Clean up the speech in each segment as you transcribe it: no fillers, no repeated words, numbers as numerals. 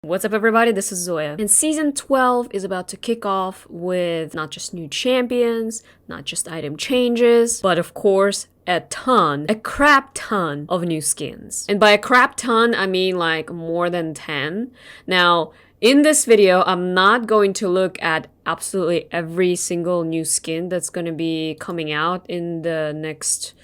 What's up everybody, this is Zoya. And season 12 is about to kick off with not just new champions, not just item changes, but of course a crap ton of new skins. And by a crap ton, I mean like more than 10. Now, in this video, I'm not going to look at absolutely every single new skin that's going to be coming out in the next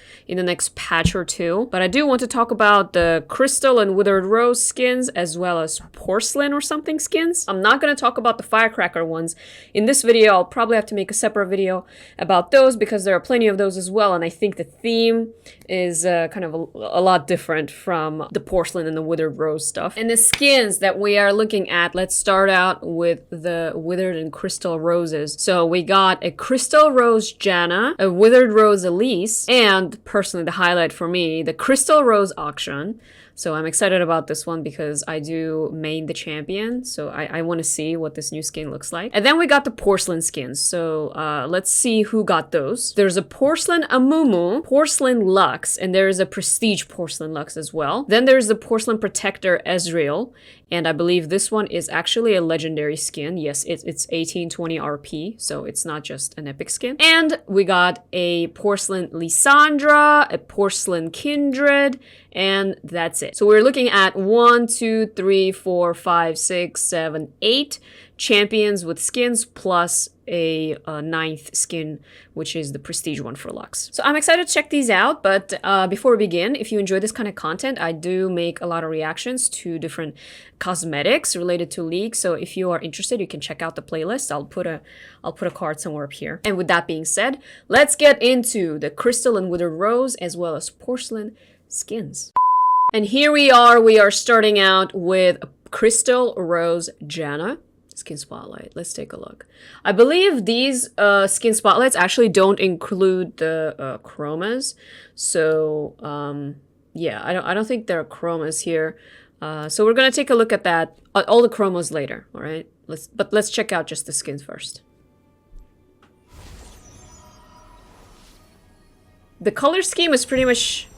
patch or two, but I do want to talk about the Crystal and Withered Rose skins as well as Porcelain or something skins. I'm not going to talk about the Firecracker ones. In this video, I'll probably have to make a separate video about those because there are plenty of those as well, and I think the theme is kind of a lot different from the Porcelain and the Withered Rose stuff. And the skins that we are looking at, let's start out with the Withered and Crystal Roses. So we got a Crystal Rose Janna, a Withered Rose Elise, and personally the highlight for me, the Crystal Rose Akshan. So I'm excited about this one because I do main the champion, so I want to see what this new skin looks like. And then we got the Porcelain skins, so let's see who got those. There's a Porcelain Amumu, Porcelain Lux, and there's a Prestige Porcelain Lux as well. Then there's the Porcelain Protector Ezreal, and I believe this one is actually a legendary skin. Yes, it's 1820 RP, so it's not just an epic skin. And we got a Porcelain Lissandra, a Porcelain Kindred, and that's it. So we're looking at 1, 2, 3, 4, 5, 6, 7, 8 champions with skins plus a 9th skin, which is the prestige one for Lux. So I'm excited to check these out, but before we begin, if you enjoy this kind of content, I do make a lot of reactions to different cosmetics related to League. So if you are interested, you can check out the playlist. I'll put a card somewhere up here. And with that being said, let's get into the Crystal and Withered Rose as well as Porcelain skins. And here we are starting out with Crystal Rose Janna skin spotlight. Let's take a look. I believe these skin spotlights actually don't include the chromas, so yeah, I don't think there are chromas here, so we're gonna take a look at that, all the chromas later. All right, let's check out just the skins first. The color scheme is pretty much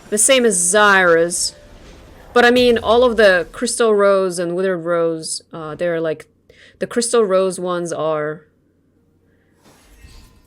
the same as Zyra's, but I mean, all of the Crystal Rose and Withered Rose, they're like, the Crystal Rose ones are,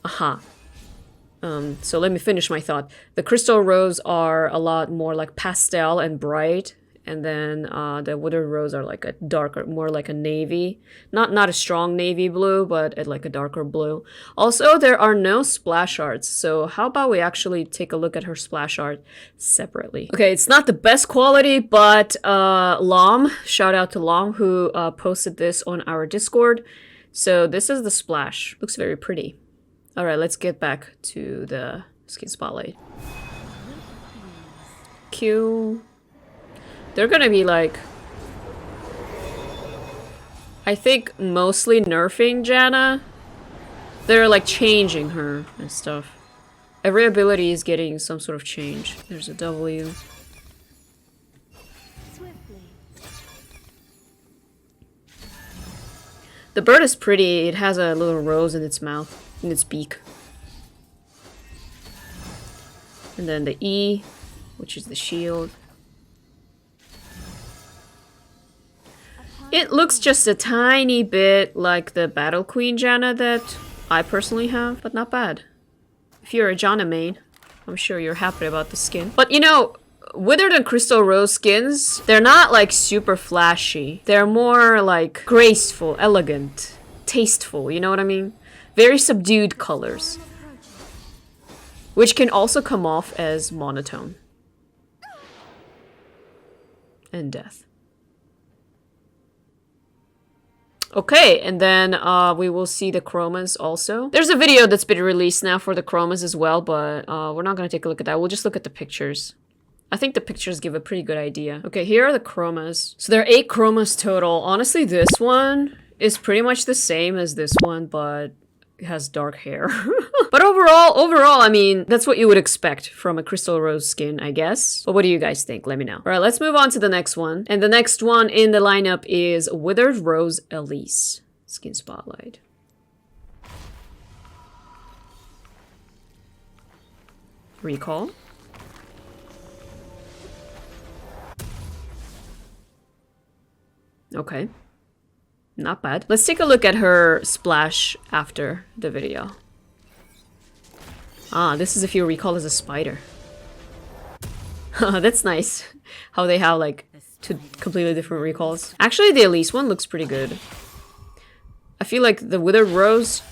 so let me finish my thought. The Crystal Rose are a lot more like pastel and bright, and then the Withered Rose are like a darker, more like a navy. Not a strong navy blue, but like a darker blue. Also, there are no splash arts, so how about we actually take a look at her splash art separately. Okay, it's not the best quality, but Lom, shout out to Lom, who posted this on our Discord. So this is the splash. Looks very pretty. Alright, let's get back to the skin spotlight. Q. They're gonna be like, I think mostly nerfing Janna. They're like changing her and stuff. Every ability is getting some sort of change. There's a W. The bird is pretty. It has a little rose in its mouth, in its beak. And then the E, which is the shield. It looks just a tiny bit like the Battle Queen Janna that I personally have, but not bad. If you're a Janna main, I'm sure you're happy about the skin. But you know, Withered and Crystal Rose skins, they're not like super flashy. They're more like graceful, elegant, tasteful, you know what I mean? Very subdued colors, which can also come off as monotone. And death. Okay, and then we will see the chromas also. There's a video that's been released now for the chromas as well, but we're not going to take a look at that. We'll just look at the pictures. I think the pictures give a pretty good idea. Okay, here are the chromas. So there are 8 chromas total. Honestly, this one is pretty much the same as this one, but it has dark hair. But overall, I mean, that's what you would expect from a Crystal Rose skin, I guess. But what do you guys think? Let me know. All right, let's move on to the next one. And the next one in the lineup is Withered Rose Elise skin spotlight. Recall. Okay. Not bad. Let's take a look at her splash after the video. Ah, this is, if you recall, as a spider. That's nice. How they have like two completely different recalls. Actually, the Elise one looks pretty good. I feel like the Withered Rose,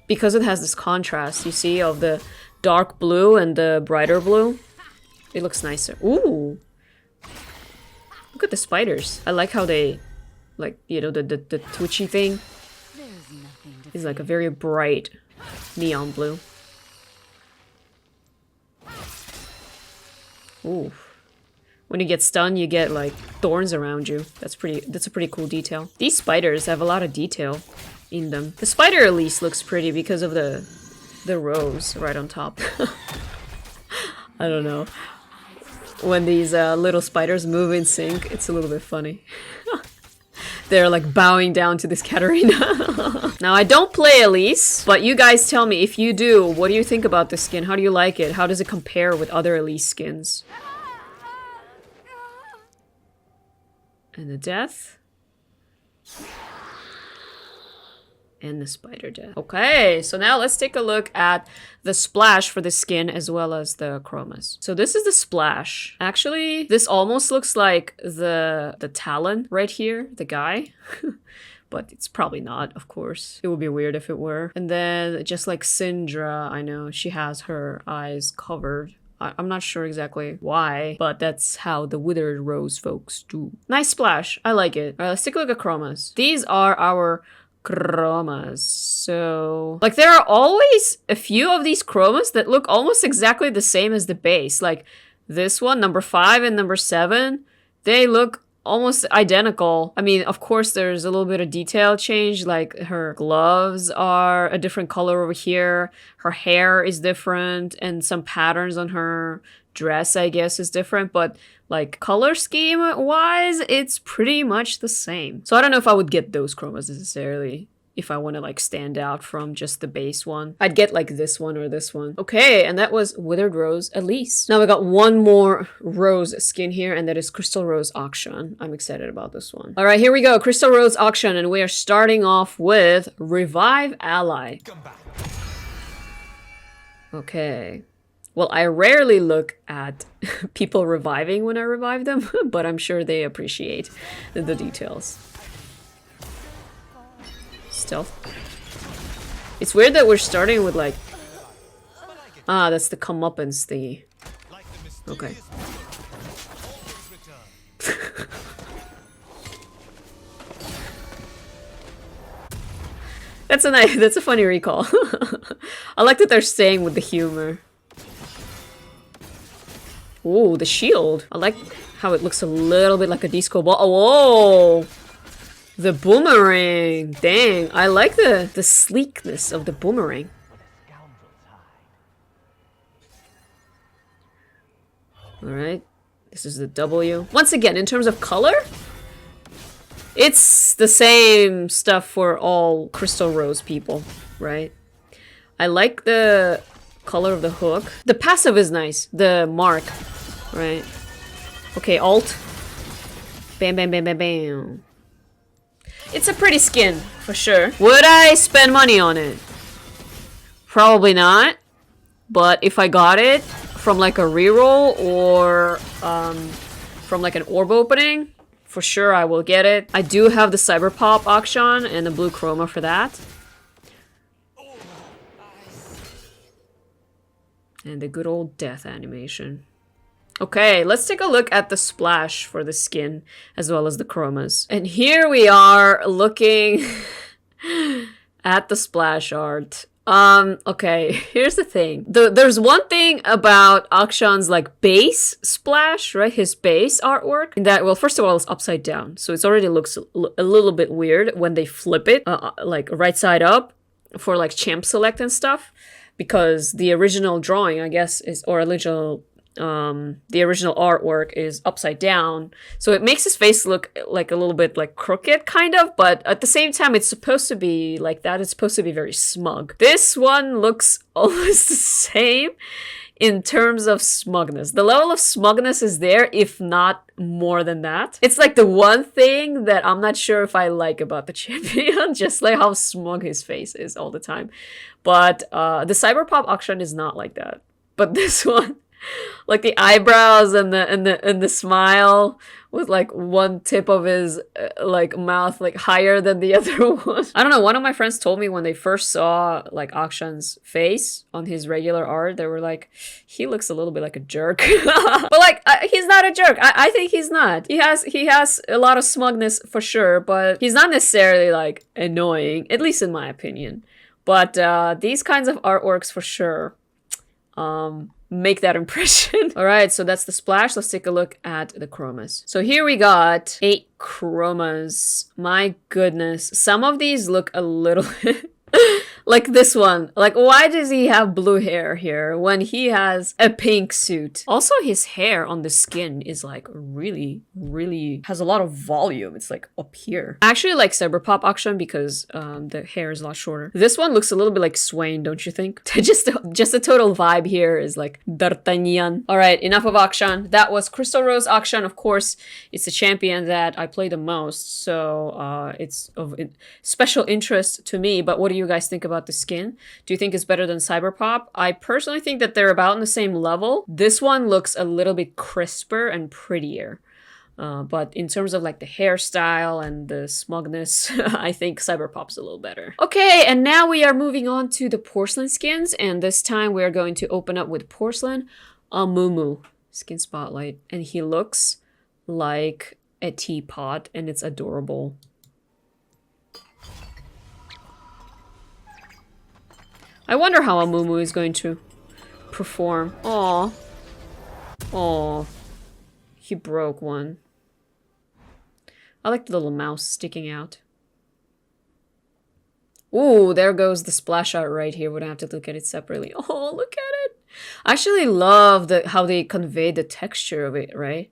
because it has this contrast, you see, of the dark blue and the brighter blue, it looks nicer. Ooh! Look at the spiders. I like how they, like, you know, the twitchy thing is like a very bright neon blue. Ooh. When you get stunned, you get like thorns around you. That's a pretty cool detail. These spiders have a lot of detail in them. The spider at least looks pretty because of the rose right on top. I don't know. When these little spiders move in sync, it's a little bit funny. They're like bowing down to this Katarina. Now, I don't play Elise, but you guys tell me, if you do, what do you think about this skin? How do you like it? How does it compare with other Elise skins? And the death. And the spider death. Okay, so now let's take a look at the splash for the skin as well as the chromas. So this is the splash. Actually, this almost looks like the talon right here, the guy. But it's probably not, of course. It would be weird if it were. And then just like Lissandra, I know she has her eyes covered. I'm not sure exactly why, but that's how the Withered Rose folks do. Nice splash. I like it. All right, let's take a look at chromas. These are our chromas. So, like, there are always a few of these chromas that look almost exactly the same as the base. Like, this one, number 5 and number 7, they look almost identical. I mean, of course, there's a little bit of detail change, like her gloves are a different color over here, her hair is different, and some patterns on her dress, I guess, is different, but like color scheme wise, it's pretty much the same. So I don't know if I would get those chromas necessarily. If I want to like stand out from just the base one, I'd get like this one or this one. Okay, and that was Withered Rose Elise. Now we got one more rose skin here, and that is Crystal Rose Akshan. I'm excited about this one. All right, here we go. Crystal Rose Akshan, and we are starting off with Revive Ally. Okay. Well, I rarely look at people reviving when I revive them, but I'm sure they appreciate the details. Stealth. It's weird that we're starting with like... Ah, that's the comeuppance thingy. Okay. That's a funny recall. I like that they're staying with the humor. Ooh, the shield. I like how it looks a little bit like a disco ball. Oh, whoa! The boomerang. Dang, I like the sleekness of the boomerang. Alright, this is the W. Once again, in terms of color, it's the same stuff for all Crystal Rose people, right? I like the color of the hook. The passive is nice. The mark, right? Okay, alt. Bam, bam, bam, bam, bam. It's a pretty skin, for sure. Would I spend money on it? Probably not. But if I got it from like a reroll or from like an orb opening, for sure I will get it. I do have the Cyber Pop Akshan and the blue chroma for that. And the good old death animation. Okay, let's take a look at the splash for the skin as well as the chromas. And here we are looking at the splash art. Okay, here's the thing. There's one thing about Akshan's like base splash, right? His base artwork. That, well, first of all, it's upside down. So it already looks a little bit weird when they flip it, like right side up for like champ select and stuff. Because the original drawing, I guess, is, or original... the original artwork is upside down, so it makes his face look like a little bit like crooked, kind of, but at the same time it's supposed to be like that. It's supposed to be very smug. This one looks almost the same in terms of smugness. The level of smugness is there, if not more than that. It's like the one thing that I'm not sure if I like about the champion, just like how smug his face is all the time. But the Cyberpop Akshan is not like that. But this one, like the eyebrows and the smile with like one tip of his like mouth like higher than the other one. I don't know, one of my friends told me when they first saw like Akshan's face on his regular art, they were like, he looks a little bit like a jerk. But like he's not a jerk. I think he's not. He has a lot of smugness for sure, but he's not necessarily like annoying, at least in my opinion. But these kinds of artworks for sure make that impression. All right, so that's the splash. Let's take a look at the chromas. So here we got 8 chromas. My goodness. Some of these look a little like this one. Like, why does he have blue hair here when he has a pink suit? Also, his hair on the skin is like really, really has a lot of volume. It's like up here. I actually like Cyberpop Akshan because the hair is a lot shorter. This one looks a little bit like Swain, don't you think? just a total vibe here is like D'Artagnan. All right, enough of Akshan. That was Crystal Rose Akshan. Of course, it's a champion that I play the most, so it's of special interest to me. But what do you guys think about the skin? Do you think it's better than Cyberpop? I personally think that they're about on the same level. This one looks a little bit crisper and prettier. But in terms of like the hairstyle and the smugness, I think Cyberpop's a little better. Okay, and now we are moving on to the porcelain skins, and this time we are going to open up with Porcelain Amumu skin spotlight, and he looks like a teapot, and it's adorable. I wonder how Amumu is going to perform. Aww. Aww. He broke one. I like the little mouse sticking out. Ooh, there goes the splash art right here. We're gonna have to look at it separately. Oh, look at it. I actually love how they convey the texture of it, right?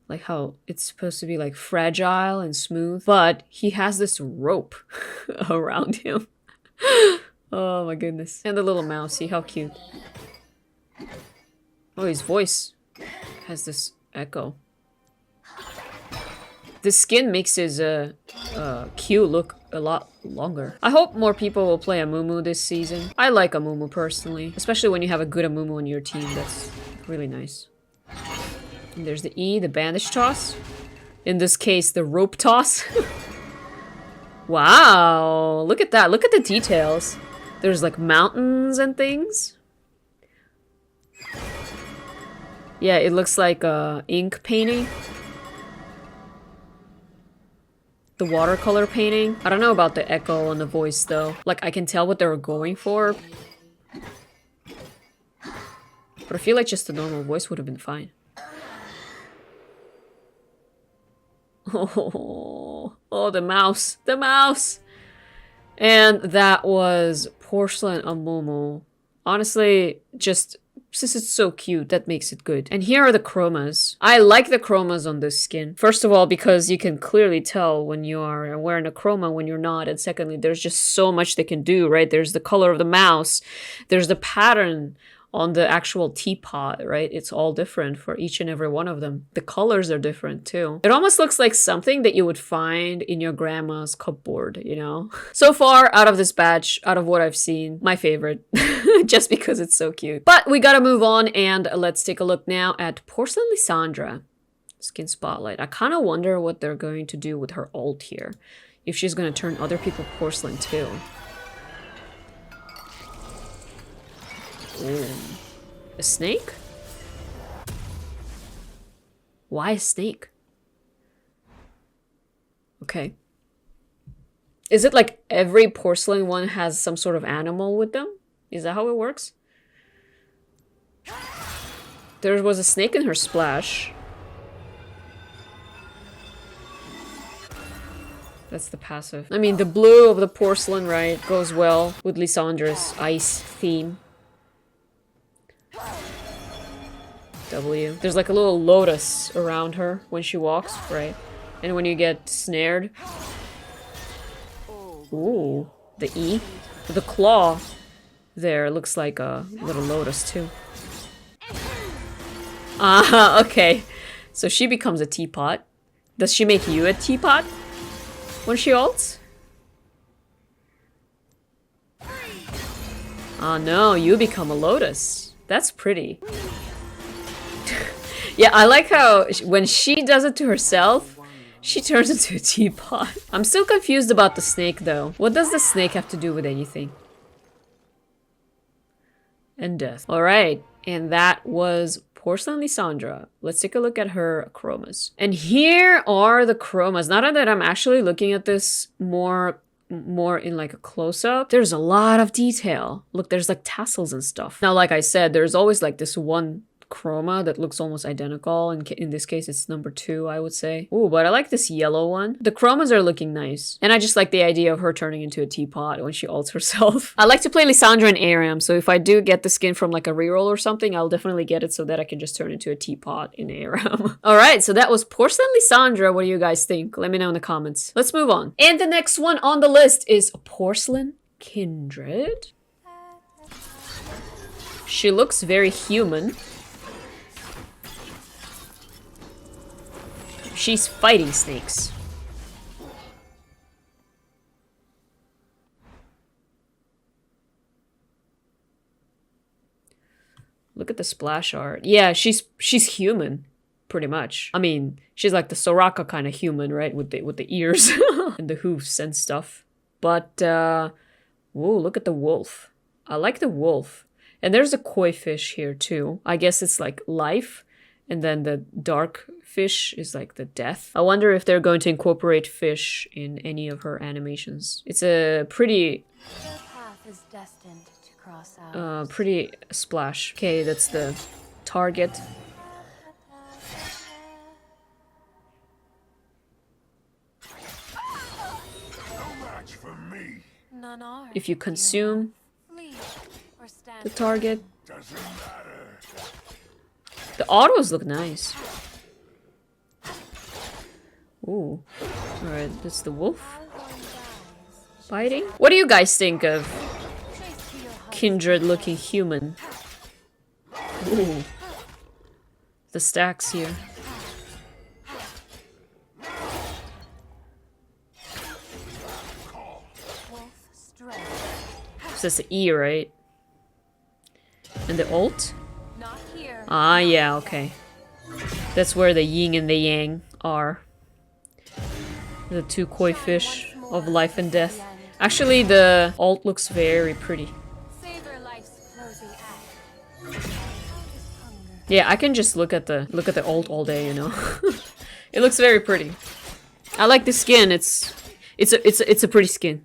Like how it's supposed to be like fragile and smooth, but he has this rope around him. Oh my goodness. And the little mouse, see how cute. Oh, his voice has this echo. The skin makes his Q look a lot longer. I hope more people will play Amumu this season. I like Amumu personally, especially when you have a good Amumu on your team. That's really nice. And there's the E, the bandage toss. In this case, the rope toss. Wow, look at that. Look at the details. There's like mountains and things. Yeah, it looks like ink painting. The watercolor painting. I don't know about the echo and the voice though. Like I can tell what they were going for. But I feel like just the normal voice would have been fine. Oh, the mouse. The mouse! And that was Porcelain Amumu. Honestly, just since it's so cute, that makes it good. And here are the chromas. I like the chromas on this skin. First of all, because you can clearly tell when you are wearing a chroma when you're not. And secondly, there's just so much they can do, right? There's the color of the mouse. There's the pattern on the actual teapot, right? It's all different for each and every one of them. The colors are different too. It almost looks like something that you would find in your grandma's cupboard, you know? So far, out of this batch, out of what I've seen, my favorite. Just because it's so cute. But we gotta move on and let's take a look now at Porcelain Lissandra skin spotlight. I kind of wonder what they're going to do with her ult here. If she's gonna turn other people porcelain too. Ooh. A snake? Why a snake? Okay. Is it like every porcelain one has some sort of animal with them? Is that how it works? There was a snake in her splash. That's the passive. I mean, the blue of the porcelain, right, goes well with Lissandra's ice theme. W. There's like a little lotus around her when she walks, right? And when you get snared. Ooh, the E. The claw there looks like a little lotus too. Ah, okay. So she becomes a teapot. Does she make you a teapot when she ults? Oh no, you become a lotus. That's pretty. Yeah, I like how when she does it to herself, she turns into a teapot. I'm still confused about the snake though. What does the snake have to do with anything? And death. Alright, and that was Porcelain Lissandra. Let's take a look at her chromas. And here are the chromas. Now that I'm actually looking at this more in like a close-up, there's a lot of detail. Look, there's like tassels and stuff. Now, like I said, there's always like this one chroma that looks almost identical. In this case, it's number 2, I would say. Ooh, but I like this yellow one. The chromas are looking nice. And I just like the idea of her turning into a teapot when she ults herself. I like to play Lissandra and Aram, so if I do get the skin from like a reroll or something, I'll definitely get it so that I can just turn into a teapot in Aram. Alright, so that was Porcelain Lissandra. What do you guys think? Let me know in the comments. Let's move on. And the next one on the list is Porcelain Kindred. She looks very human. She's fighting snakes. Look at the splash art. Yeah, she's human, pretty much. I mean, she's like the Soraka kind of human, right? With the ears and the hoofs and stuff. But whoa, look at the wolf. I like the wolf. And there's a koi fish here too. I guess it's like life. And then the dark fish is like the death. I wonder if they're going to incorporate fish in any of her animations. It's a pretty... pretty splash. Okay, that's the target. If you consume the target... The autos look nice. Ooh. Alright, that's the wolf. Fighting? What do you guys think of Kindred looking human? Ooh. The stacks here. So that's the E, right? And the ult? Ah, yeah, okay. That's where the yin and the yang are. The two koi fish of life and death. Actually, the ult looks very pretty. Yeah, I can just look at the ult all day, you know. It looks very pretty. I like the skin. It's a pretty skin.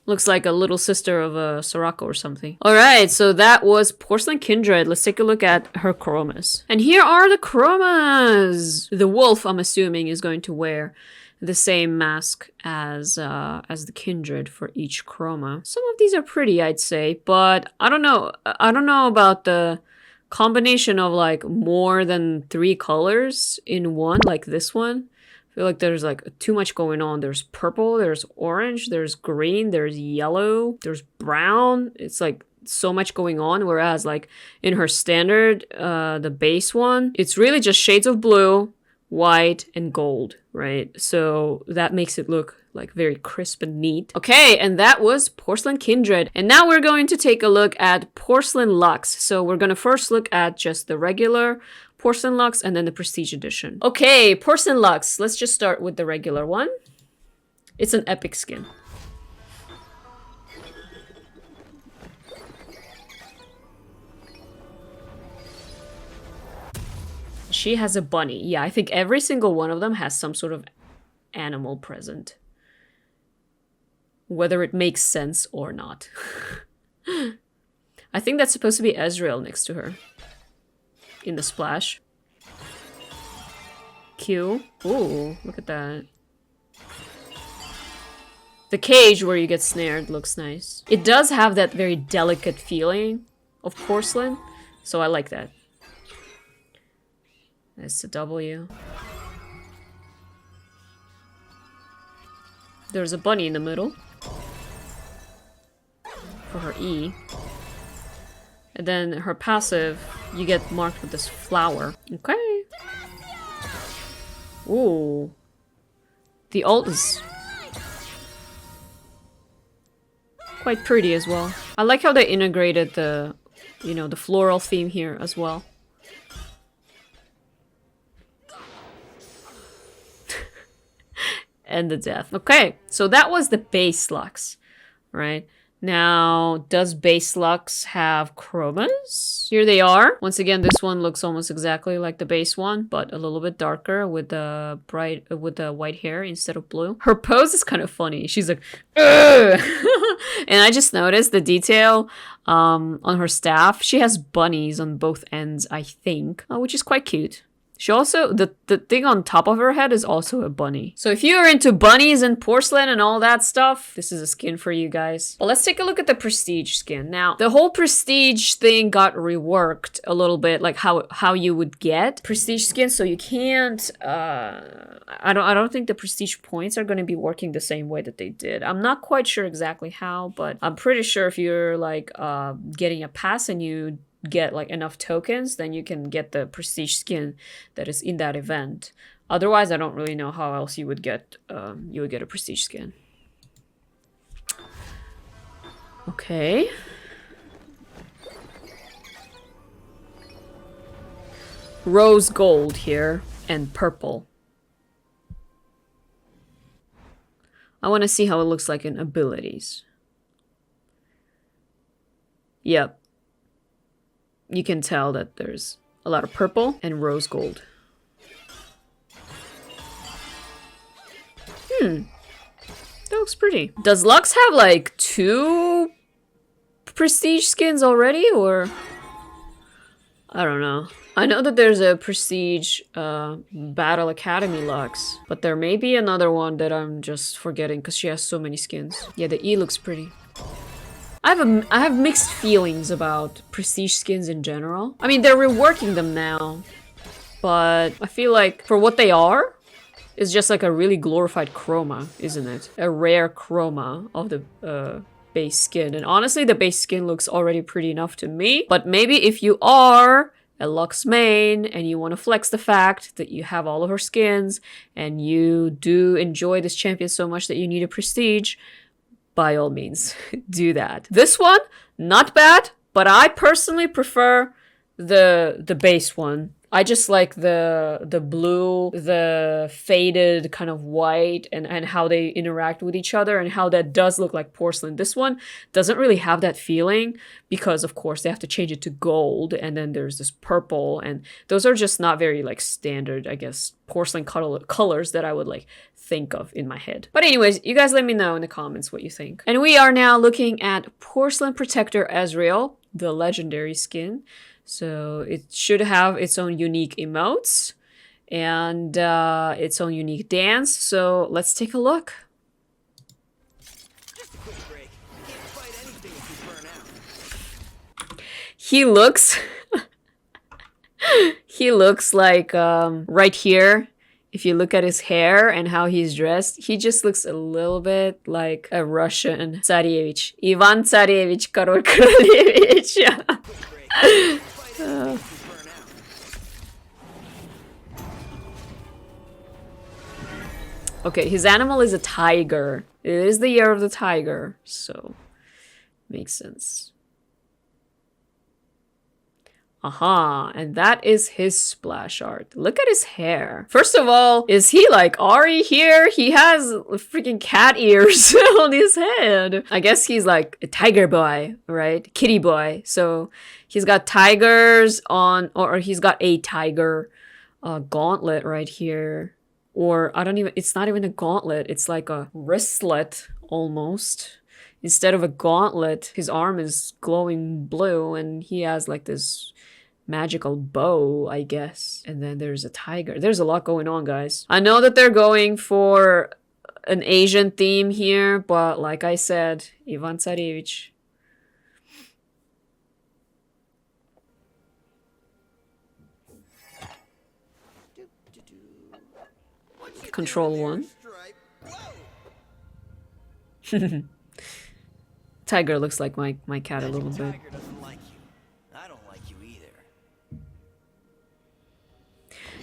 Looks like a little sister of a Soraka or something. Alright, so that was Porcelain Kindred. Let's take a look at her chromas. And here are the chromas! The wolf, I'm assuming, is going to wear the same mask as the Kindred for each chroma. Some of these are pretty, I'd say, but I don't know. I don't know about the combination of like more than 3 colors in one, like this one. I feel like there's like too much going on. There's purple, there's orange, there's green, there's yellow, there's brown. It's like so much going on. Whereas like in her standard, the base one, it's really just shades of blue, white, and gold, right? So that makes it look like very crisp and neat. Okay, and that was Porcelain Kindred. And now we're going to take a look at Porcelain Lux. So we're going to first look at just the regular Porcelain Lux and then the Prestige Edition. Okay, Porcelain Lux. Let's just start with the regular one. It's an epic skin. She has a bunny. Yeah, I think every single one of them has some sort of animal present. Whether it makes sense or not. I think that's supposed to be Ezreal next to her. In the splash. Q. Ooh, look at that. The cage where you get snared looks nice. It does have that very delicate feeling of porcelain, so I like that. That's the W. There's a bunny in the middle. for her E. And then her passive, you get marked with this flower. Okay. Ooh. The ult is quite pretty as well. I like how they integrated the, you know, the floral theme here as well. And the death. Okay, so that was the base Lux, right? Now, does base Lux have chromas? Here they are. Once again, this one looks almost exactly like the base one, but a little bit darker with the with the white hair instead of blue. Her pose is kind of funny. She's like, ugh! And I just noticed the detail on her staff. She has bunnies on both ends, I think, which is quite cute. She also, the thing on top of her head is also a bunny. So if you're into bunnies and porcelain and all that stuff, this is a skin for you guys. But let's take a look at the Prestige skin. Now, the whole Prestige thing got reworked a little bit, like how you would get Prestige skin. So you can't, I don't think the Prestige points are going to be working the same way that they did. I'm not quite sure exactly how, but I'm pretty sure if you're like getting a pass and you get like enough tokens, then you can get the Prestige skin that is in that event. Otherwise, I don't really know how else you would get a Prestige skin. Okay. Rose gold here and purple. I want to see how it looks like in abilities. Yep. You can tell that there's a lot of purple and rose gold. That looks pretty. Does Lux have like 2 Prestige skins already, or? I don't know. I know that there's a Prestige Battle Academy Lux, but there may be another one that I'm just forgetting because she has so many skins. Yeah, the E looks pretty. I have mixed feelings about Prestige skins in general. I mean, they're reworking them now, but I feel like for what they are, it's just like a really glorified chroma, isn't it? A rare chroma of the base skin. And honestly, the base skin looks already pretty enough to me. But maybe if you are a Lux main and you want to flex the fact that you have all of her skins and you do enjoy this champion so much that you need a Prestige, by all means, do that. This one, not bad, but I personally prefer the base one. I just like the blue, the faded kind of white, and how they interact with each other and how that does look like porcelain. This one doesn't really have that feeling because, of course, they have to change it to gold, and then there's this purple, and those are just not very like standard, I guess, porcelain colors that I would like think of in my head. But anyways, you guys let me know in the comments what you think. And we are now looking at Porcelain Protector Ezreal, the legendary skin. So it should have its own unique emotes and its own unique dance. So let's take a look. Just a quick break. You can't fight anything if you burn out. He looks he looks like right here. If you look at his hair and how he's dressed, he just looks a little bit like a Russian Tsarevich. Ivan Tsarevich Karol Krolevich. Okay, his animal is a tiger. It is the year of the tiger, so makes sense. Aha, and that is his splash art. Look at his hair. First of all, is he like Ari here? He has freaking cat ears on his head. I guess he's like a tiger boy, right? Kitty boy. So he's got tigers on, or he's got a tiger gauntlet right here. Or I don't even, it's not even a gauntlet. It's like a wristlet almost. Instead of a gauntlet, his arm is glowing blue and he has like this magical bow, I guess. And then there's a tiger. There's a lot going on, guys. I know that they're going for an Asian theme here, but like I said, Ivan Tsarevich. Control 1. tiger looks like my cat a little bit. Tiger doesn't like you. I don't like you either.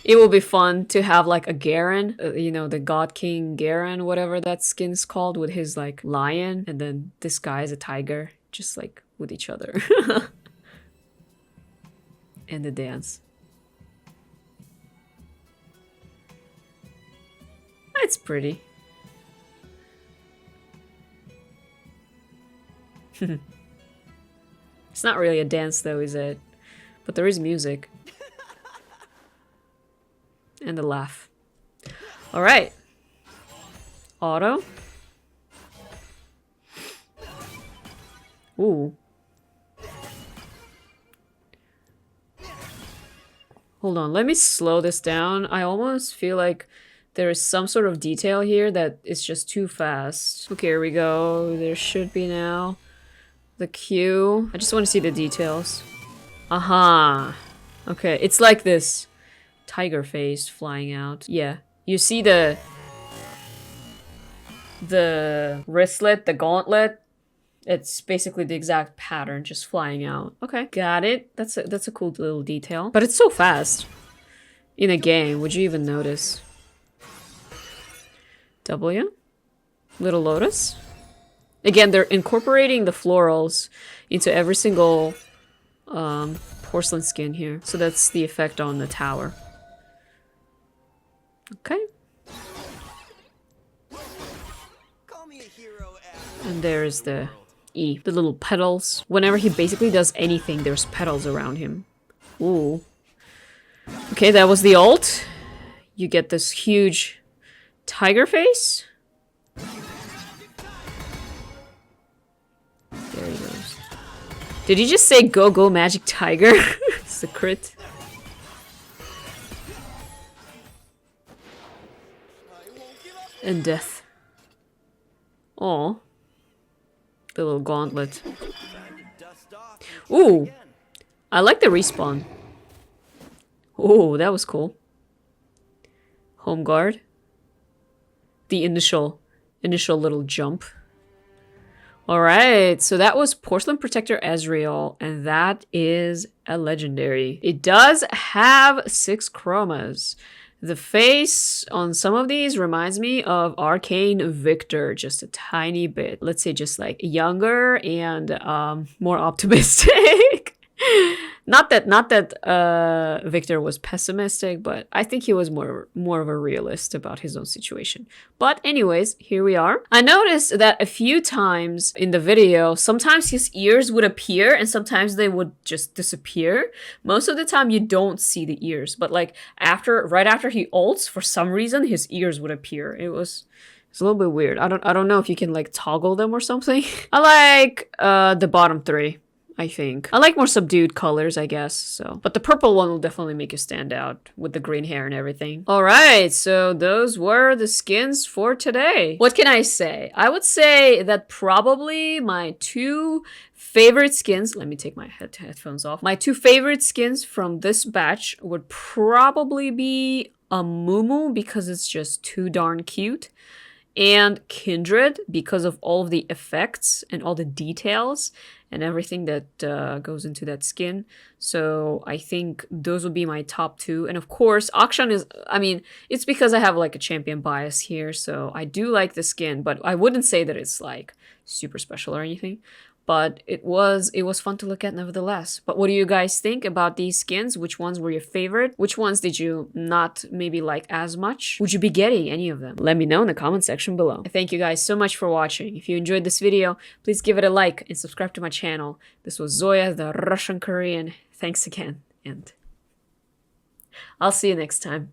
It will be fun to have like a Garen, you know, the God King Garen, whatever that skin's called, with his like lion, and then this guy is a tiger, just like with each other. And the dance. It's pretty. It's not really a dance though, is it? But there is music. And a laugh. Alright. Auto. Ooh. Hold on, let me slow this down. I almost feel like there is some sort of detail here that is just too fast. Okay, here we go. There should be now. The Q. I just want to see the details. Aha. Okay, it's like this tiger face flying out. Yeah, you see the wristlet, the gauntlet. It's basically the exact pattern, just flying out. Okay, got it. That's a cool little detail. But it's so fast. In a game, would you even notice? W. Little Lotus. Again, they're incorporating the florals into every single porcelain skin here. So that's the effect on the tower. Okay. Call me a hero And there's the E, the little petals. Whenever he basically does anything, there's petals around him. Ooh. Okay, that was the ult. You get this huge tiger face. There he goes. Did he just say go go magic tiger? It's a crit. And death. Aw. The little gauntlet. Ooh. I like the respawn. Ooh, that was cool. Home guard. The initial little jump. Alright, so that was Porcelain Protector Ezreal, and that is a legendary. It does have 6 chromas. The face on some of these reminds me of Arcane Victor, just a tiny bit. Let's say just like younger and more optimistic. Not that Victor was pessimistic, but I think he was more of a realist about his own situation. But anyways, here we are. I noticed that a few times in the video, sometimes his ears would appear and sometimes they would just disappear. Most of the time you don't see the ears, but like right after he ults, for some reason his ears would appear. It's a little bit weird. I don't know if you can like toggle them or something. I like the bottom 3. I think. I like more subdued colors, I guess, so. But the purple one will definitely make you stand out with the green hair and everything. Alright, so those were the skins for today. What can I say? I would say that probably my 2 favorite skins, let me take my headphones off. My 2 favorite skins from this batch would probably be Amumu, because it's just too darn cute, and Kindred, because of all of the effects and all the details and everything that goes into that skin. So I think those would be my top 2. And of course, Akshan is, I mean, it's because I have like a champion bias here. So I do like the skin, but I wouldn't say that it's like super special or anything. But it was fun to look at nevertheless. But what do you guys think about these skins? Which ones were your favorite? Which ones did you not maybe like as much? Would you be getting any of them? Let me know in the comment section below. Thank you guys so much for watching. If you enjoyed this video, please give it a like and subscribe to my channel. This was Zoya, the Russian Korean. Thanks again, and I'll see you next time.